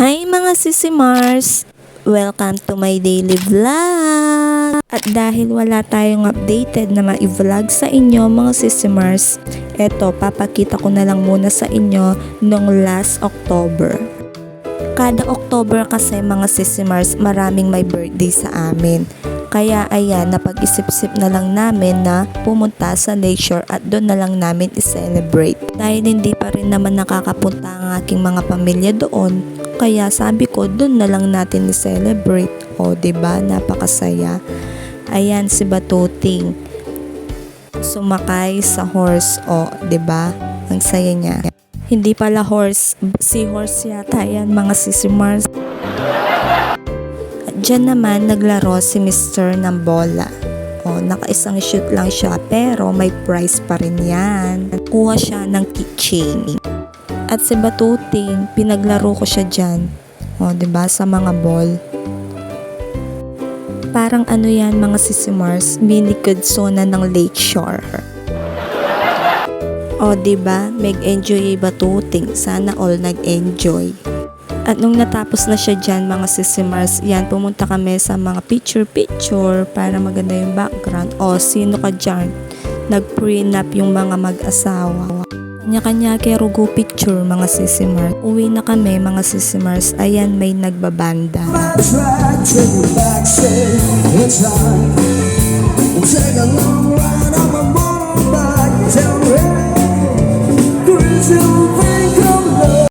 Hi mga Sisi Mars! Welcome to my daily vlog! At dahil wala tayong updated na ma-vlog sa inyo mga Sisi Mars, eto papakita ko na lang muna sa inyo nung last October. Kada October kasi mga Sisi Mars maraming may birthday sa amin. Kaya ayan, napag-isip-isip na lang namin na pumunta sa Lakeshore at doon na lang namin i-celebrate. Dahil hindi pa rin naman nakakapunta ang aking mga pamilya doon, kaya sabi ko doon na lang natin i-celebrate. O diba, napakasaya. Ayan si Batuting sumakay sa horse. O diba, ang saya niya. Hindi pala horse, seahorse yata yan mga Sisi Mars. Diyan naman naglaro si Mr. ng bola. O, naka-isang shoot lang siya pero may prize pa rin yan. Kuha siya ng keychain. At si Batuting, pinaglaro ko siya dyan. O, diba, sa mga ball. Parang ano yan mga Sisi Mars, mini kudsona ng Lakeshore. O, diba, mag-enjoy Batuting. Sana all nag-enjoy. At nung natapos na siya dyan mga Sisi Mars, yan, pumunta kami sa mga picture para maganda yung background. O, sino ka dyan? Nag-prenup yung mga mag-asawa. Kanya-kanya kerugo picture mga Sisi Mars. Uwi na kami mga Sisi Mars. Ayan, may nagbabanda. Take a long ride on my motorbike. Tell me,